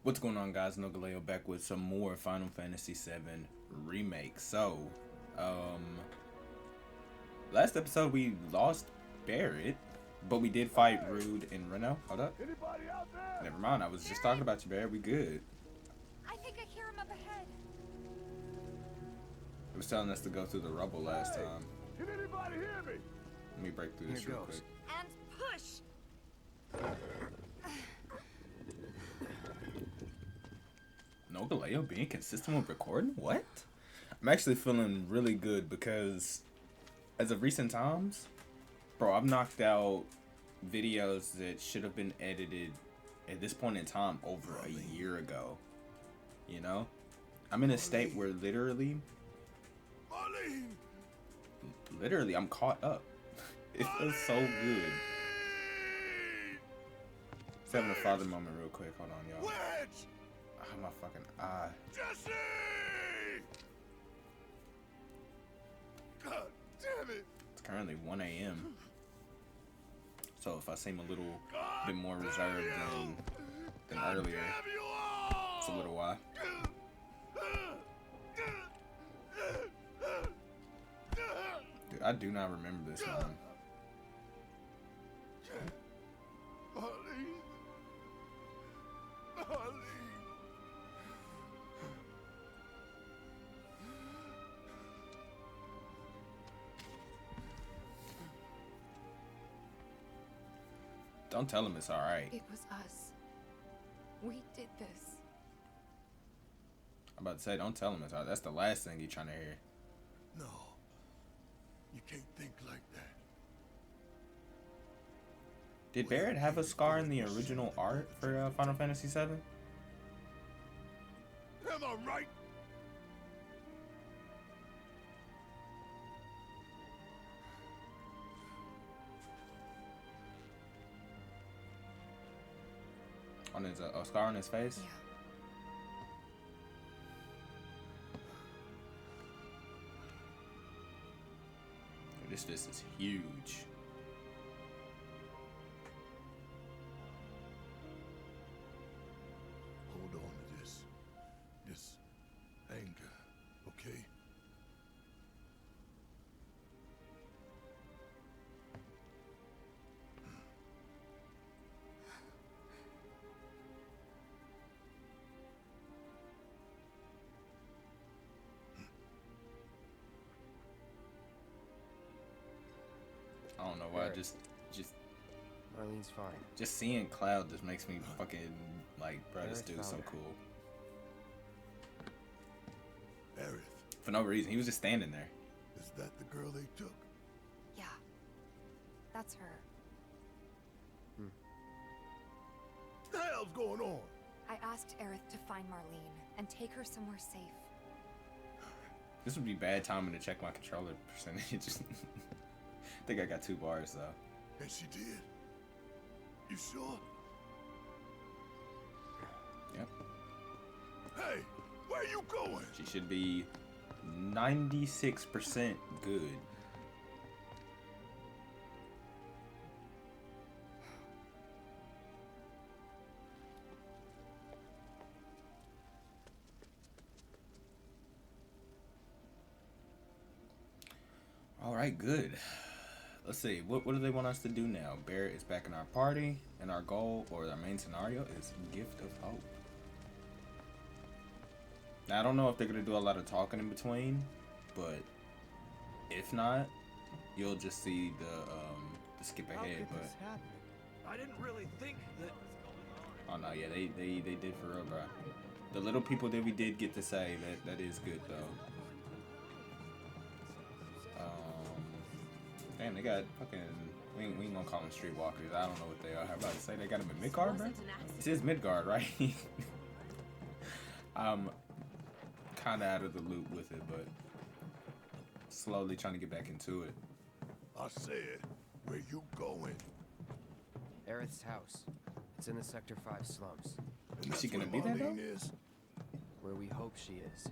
What's going on, guys? Nogaleo back with some more Final Fantasy VII Remake. Um, last episode we lost Barrett, but we did fight Rude and Reno. Hold up. Anybody out there? Never mind, I was just talking about you, Barrett. We good. I think I hear him up ahead. It was telling us to go through the rubble last time. Can anybody hear me? Let me break through this real quick. And push! Nogaleo being consistent with recording? What? I'm actually feeling really good because as of recent times, bro, I've knocked out videos that should have been edited at this point in time over a year ago. You know? I'm in a state where literally I'm caught up. It feels so good. Just having a father moment real quick. Hold on, y'all. Oh, my fucking eye. Jesse! God damn it! It's currently 1 a.m. So if I seem a little bit more reserved than earlier, it's a little why. Dude, I do not remember this one. Don't tell him it's alright. It was us. We did this. I'm about to say, don't tell him it's alright. That's the last thing he's trying to hear. No, you can't think like that. Did Barrett have a scar in the original art for Final Fantasy VII? Am I right? On his a scar on his face? Yeah. Dude, this fist is huge. Hold on to this anger, okay? I don't know why. Barrett. Just Marlene's fine. just seeing Cloud just makes me fucking like, bro, this Barrett dude's so found her. cool. Aerith, For no reason, he was just standing there. is that the girl they took? Yeah. That's her. What the hell's going on? I asked Aerith to find Marlene and take her somewhere safe. This would be bad timing to check my controller percentage. I think I got 2 bars though. And she did? You sure? Yep. Hey, where you going? She should be 96% good. All right, good. Let's see. What do they want us to do now? Barrett is back in our party, and our goal or our main scenario is Gift of Hope. Now I don't know if they're gonna do a lot of talking in between, but if not, you'll just see the skip ahead. But I didn't really think that. oh no, yeah, they did for real, bro. The little people that we did get to say that is good though. Damn, they got fucking. We ain't gonna call them streetwalkers. I don't know what they are. I'm about to say they got them in Midgard, bro. This is Midgard, right? I'm kind of out of the loop with it, but slowly trying to get back into it. I said, where you going? Aerith's house. It's in the Sector 5 slums, And Is she that's gonna where be there, though? Marlene is? where we hope she is.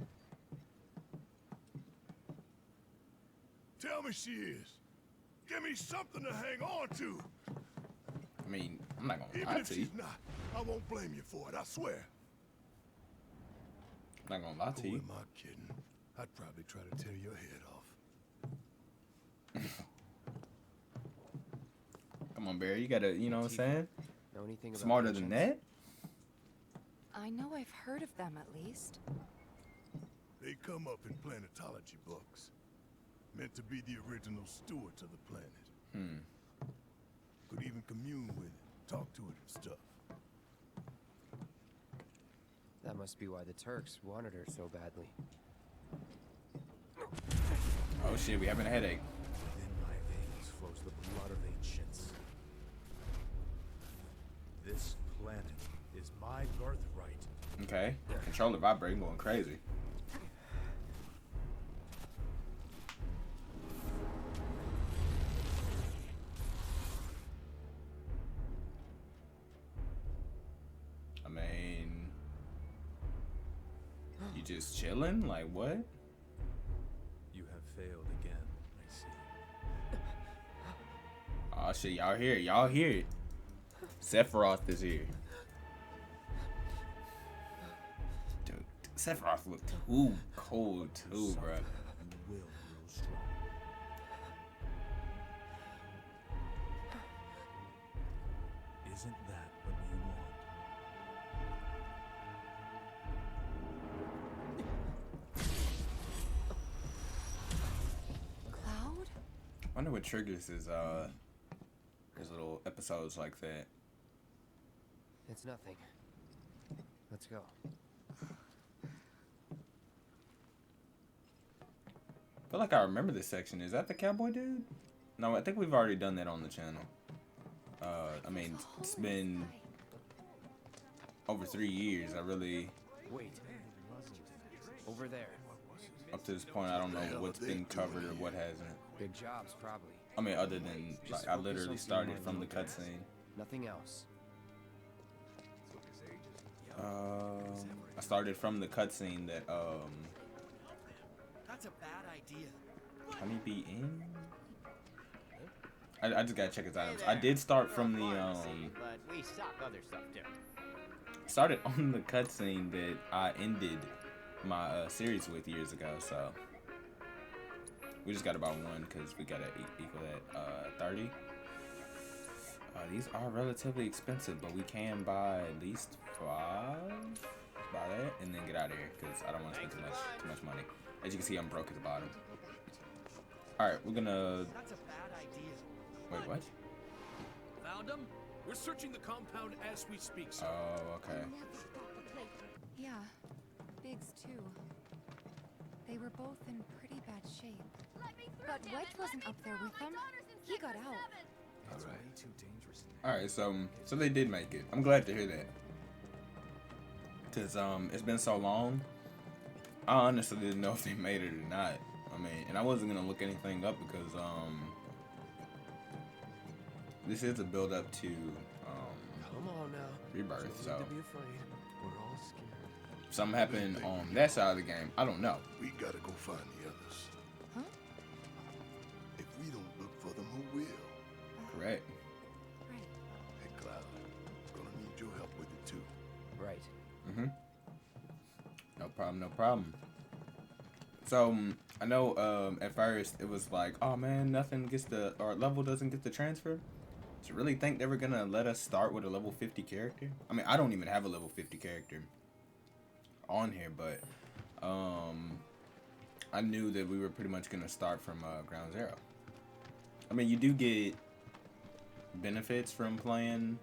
Tell me she is. Give me something to hang on to. I mean, I'm not gonna Even lie if to you. she's not, I won't blame you for it, I swear. Not gonna lie to Who you. am I kidding? I'd probably try to tear your head off. Come on, Barry. You gotta, you know what I'm saying? Know anything about Smarter than ancients? I know I've heard of them at least. They come up in planetology books. Meant to be the original stewards of the planet. Could even commune with it, talk to it and stuff. That must be why the Turks wanted her so badly. Oh shit, we having a headache. Within my veins flows the blood of ancients. This planet is my birthright. Okay. Controller vibrating, going crazy. I mean, you just chilling? Like what? You have failed again, I see. Oh shit, y'all hear it. Y'all hear it. Sephiroth is here. Dude, Sephiroth looked too cold too, bro. And will grow strong. Isn't that what you want? Cloud? I wonder what triggers his little episodes like that. It's nothing. Let's go. I feel like I remember this section. Is that the cowboy dude? No, I think we've already done that on the channel. I mean, it's been over 3 years. I really, Wait. Over there. up to this point, I don't know what's been covered or what hasn't. Big jobs, probably. I mean, other than, like, I literally started from the cutscene. Nothing else. I started from the cutscene that, That's a bad idea. Honeybee Inn? I just gotta check his items. I did start from the, But we stock other stuff too. started on the cutscene that I ended my series with years ago, so we just got about one because we gotta equal that 30. These are relatively expensive, but we can buy at least 5. Buy that and then get out of here because I don't want to spend too much money. As you can see, I'm broke at the bottom. All right, we're gonna. That's a bad idea. Wait, what? Found them? We're searching the compound as we speak, sir. Oh, okay. Yeah, Biggs too. They were both in pretty bad shape. But Wedge wasn't up there with them. He got out. All right. All right, so they did make it. I'm glad to hear that. Cause it's been so long. I honestly didn't know if they made it or not. I mean, and I wasn't gonna look anything up because this is a build up to Come on now. Rebirth. So Don't be afraid. We're all scared. if something happened on that side of the game, I don't know. We gotta go find the others. Huh? If we don't look for them, who will? Correct. Right. Hey, Cloud, gonna need your help with it too. Right. No problem. No problem. So I know at first it was like, oh man, nothing gets our level doesn't get the transfer. Do you really think they were gonna let us start with a level 50 character? I mean, I don't even have a level 50 character on here, but I knew that we were pretty much gonna start from ground zero. I mean, you do get benefits from playing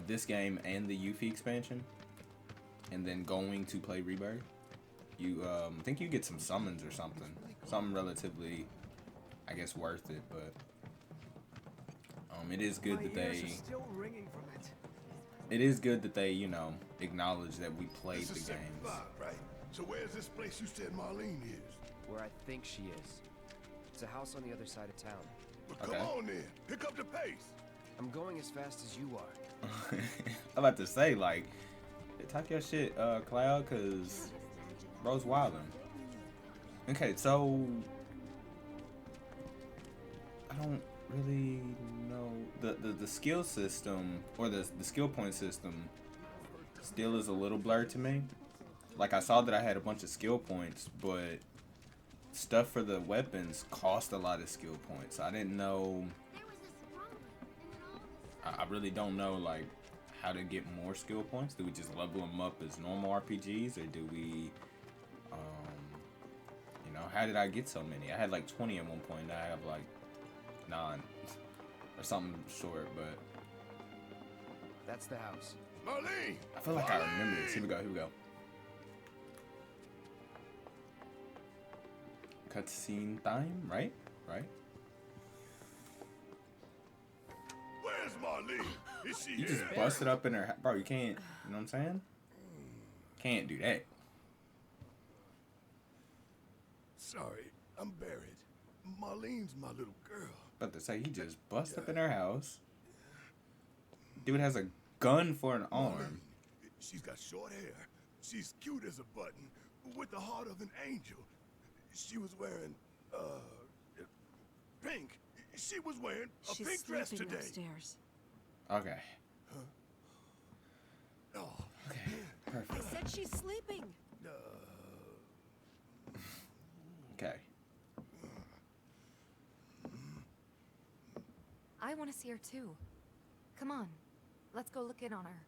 this game and the Yuffie expansion, and then going to play Rebirth. You think you get some summons or something relatively, I guess, worth it, but it is good that they. Still ringing from it. It is good that they, you know, acknowledge that we played This the is games. Sector 5, right? So where's this place you said Marlene is? Where I think she is. It's a house on the other side of town. Well, Okay. come on then. Pick up the pace. I'm going as fast as you are. I'm about to say, like, talk your shit, Cloud, cause bro's wildin'. Okay, so I don't really know the skill system or the skill point system still is a little blurred to me. like I saw that I had a bunch of skill points, but stuff for the weapons cost a lot of skill points. I didn't know. I really don't know like how to get more skill points. Do we just level them up as normal RPGs, or do we, you know, how did I get so many? I had like 20 at one point. Now I have like 9 or something short, but That's the house. Marlene! I feel like I remember this. Here we go. Here we go. Cutscene time, right? Right. Where's Marlene? Is she You here? just busted up in her, bro. You can't. You know what I'm saying? Can't do that. Sorry, I'm buried. Marlene's my little girl. About to say he just bust up in her house. Dude has a gun for an arm. She's got short hair. She's cute as a button, with the heart of an angel. She was wearing, pink. She was wearing a She's pink dress sleeping today. upstairs. Okay. Oh, Okay. I Perfect. said she's sleeping. Okay. I want to see her too. Come on, let's go look in on her.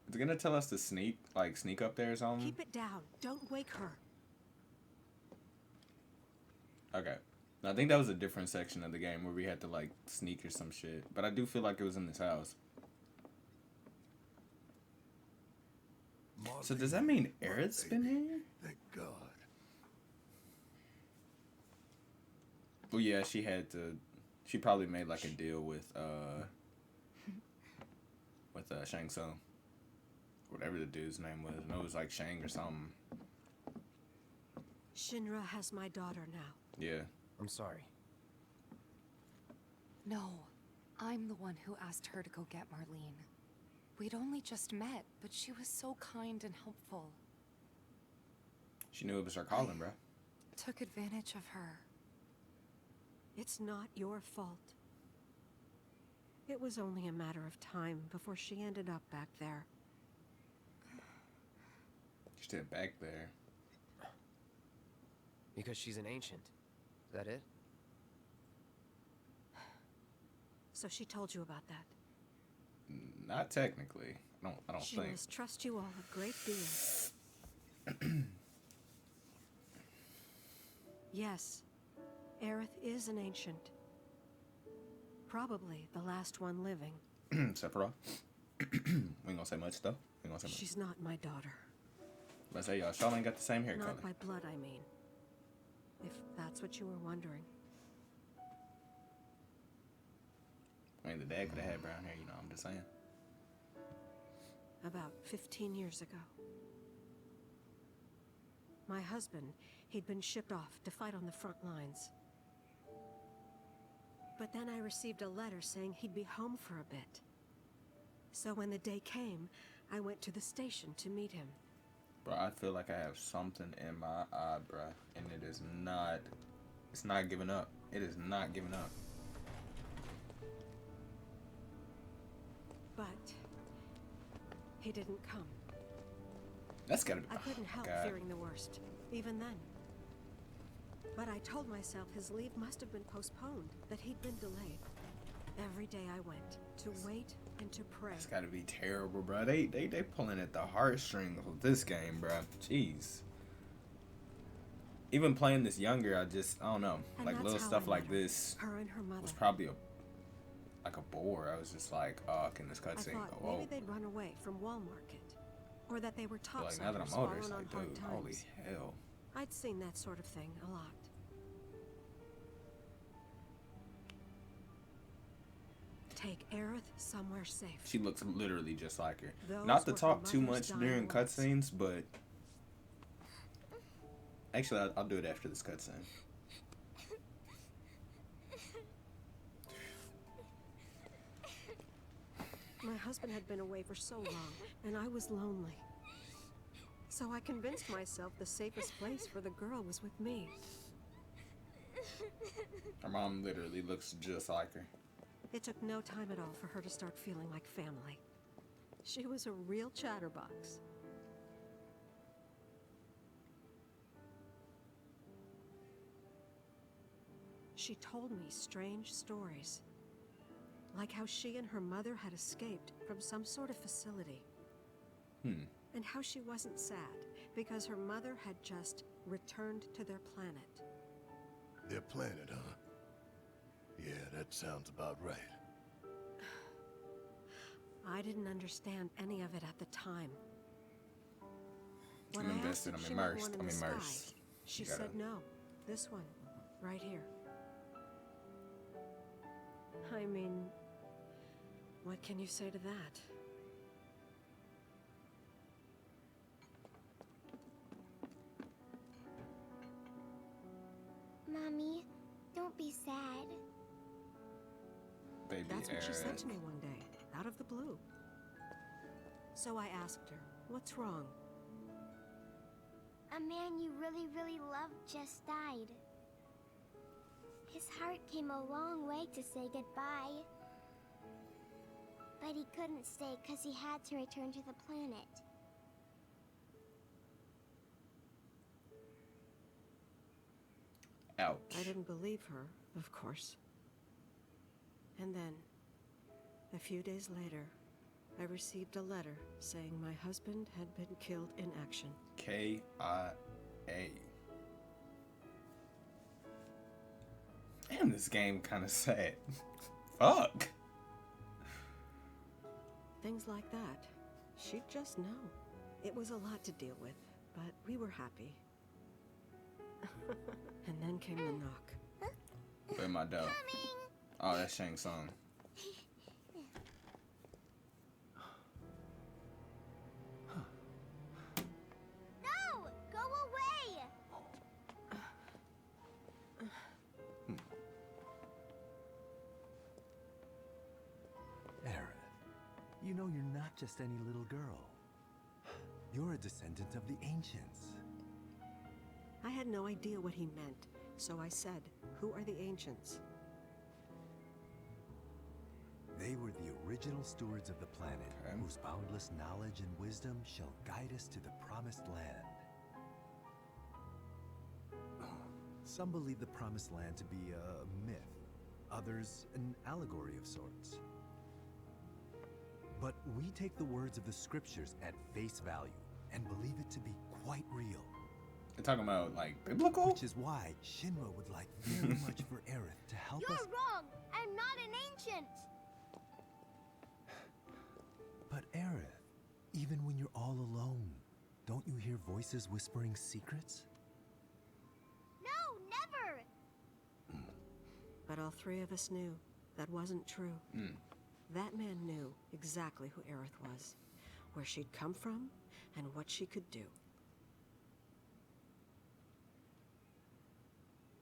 Is it gonna tell us to sneak up there or something? Keep it down. Don't wake her. Okay. I think that was a different section of the game where we had to like sneak or some shit. But I do feel like it was in this house. So does that mean Aerith's been here? Thank God. Well, yeah, she had to. She probably made like a deal with Shang Tsung, whatever the dude's name was. I know it was like Shang or something. Shinra has my daughter now. Yeah. I'm sorry. No, I'm the one who asked her to go get Marlene. We'd only just met, but she was so kind and helpful. She knew it was her calling, bro. Took advantage of her. It's not your fault. It was only a matter of time before she ended up back there. She stayed back there. Because she's an ancient. Is that it? So she told you about that. Not technically. I don't She think. must trust you all a great deal. Yes, Aerith is an ancient. Probably the last one living. Sephiroth. We ain't gonna say much though. We ain't gonna say much. She's not my daughter. But I say y'all, Shaw ain't got the same hair color. Not by blood, I mean. If that's what you were wondering. I mean, the dad could have had brown hair, you know. I'm just saying. About 15 years ago. My husband, he'd been shipped off to fight on the front lines. But then I received a letter saying he'd be home for a bit. So when the day came, I went to the station to meet him. Bro, I feel like I have something in my eye, bro. And it is not... It's not giving up. It is not giving up. But he didn't come. That's gotta be... I couldn't help God. fearing the worst, even then. But I told myself his leave must have been postponed, that he'd been delayed. Every day I went, to wait and to pray. It's gotta be terrible, bro. They pulling at the heartstrings of this game, bro. Jeez. Even playing this younger, I don't know. And Like that's little how stuff I like met her. this Her and her mother. was probably a bore. I was just like, oh, can this I cutscene thought go? maybe Oh. they'd run away from Wall Market. Or that they were But like now that topsiders I'm older, it's fallen on like, hard dude, holy times. hell. I'd seen that sort of thing a lot. Take Aerith somewhere safe. She looks literally just like her. Those Not to were her talk too mother's much dying during words. cutscenes, but actually, I'll do it after this cutscene. My husband had been away for so long, and I was lonely. So I convinced myself the safest place for the girl was with me. Her mom literally looks just like her. It took no time at all for her to start feeling like family. She was a real chatterbox. She told me strange stories. Like how she and her mother had escaped from some sort of facility. And how she wasn't sad because her mother had just returned to their planet. Their planet, huh? Yeah, that sounds about right. I didn't understand any of it at the time. When I'm I asked invested. if I'm she meant immersed. one in I'm the sky, immersed. she You gotta- said no. This one, right here. I mean, what can you say to that? Mommy, don't be sad. Baby That's what she said Eric. to me one day, out of the blue. So I asked her, what's wrong? A man you really, really loved just died. His heart came a long way to say goodbye. But he couldn't stay because he had to return to the planet. Ouch. I didn't believe her, of course. And then, a few days later, I received a letter saying my husband had been killed in action. KIA. Damn, this game kind of sad. Fuck. Things like that. She'd just know. It was a lot to deal with, but we were happy. And then came the knock. Where my dough? Oh, that's Shang Tsung. No! Go away! Aerith, you know you're not just any little girl. You're a descendant of the ancients. I had no idea what he meant, so I said, "Who are the ancients?" They were the original stewards of the planet, Okay. whose boundless knowledge and wisdom shall guide us to the promised land. Some believe the promised land to be a myth, others an allegory of sorts. But we take the words of the scriptures at face value and believe it to be quite real. They're talking about, like, biblical? Which is why Shinra would like very much for Aerith to help You're us. wrong! I'm not an ancient! But Aerith, even when you're all alone, don't you hear voices whispering secrets? No, never! But all three of us knew that wasn't true. That man knew exactly who Aerith was, where she'd come from, and what she could do.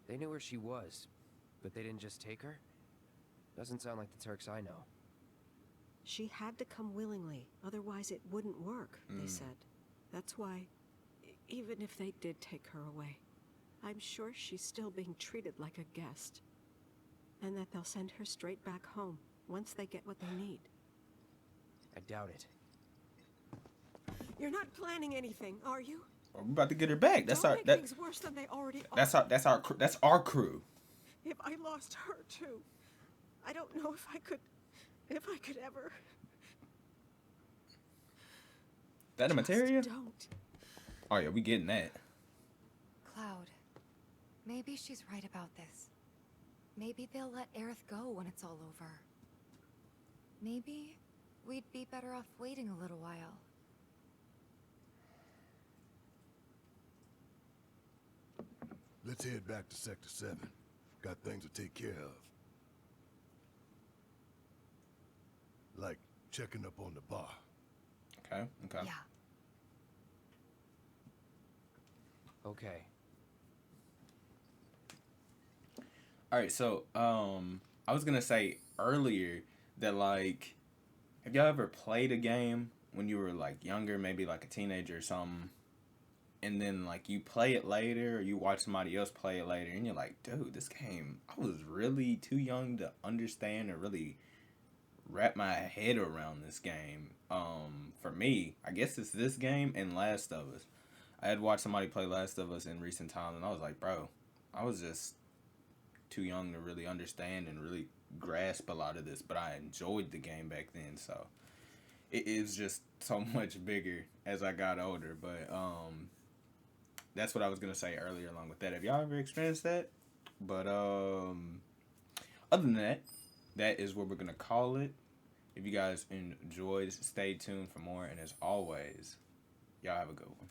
They knew where she was, but they didn't just take her? Doesn't sound like the Turks I know. She had to come willingly, otherwise it wouldn't work, they said. That's why, even if they did take her away, I'm sure she's still being treated like a guest. And that they'll send her straight back home, once they get what they need. I doubt it. You're not planning anything, are you? We're about to get her back. That's Don't our make that, things worse than they already are. that's our crew. If I lost her too, I don't know if I could ever. That a materia? Just don't. Oh yeah, we getting that. Cloud, maybe she's right about this. Maybe they'll let Aerith go when it's all over. Maybe we'd be better off waiting a little while. Let's head back to Sector 7. Got things to take care of. Like checking up on the bar. Okay. Yeah. Okay. All right, so I was gonna say earlier that, like, have y'all ever played a game when you were like younger, maybe like a teenager or something, and then like you play it later or you watch somebody else play it later, and you're like, dude, this game, I was really too young to understand or really wrap my head around this game. For me, I guess it's this game and Last of Us. I had watched somebody play Last of Us in recent times, and I was like, bro, I was just too young to really understand and really grasp a lot of this, but I enjoyed the game back then, so it is just so much bigger as I got older. But that's what I was gonna say earlier along with that. Have y'all ever experienced that? But other than that, that is what we're gonna call it. If you guys enjoyed, stay tuned for more, and as always, y'all have a good one.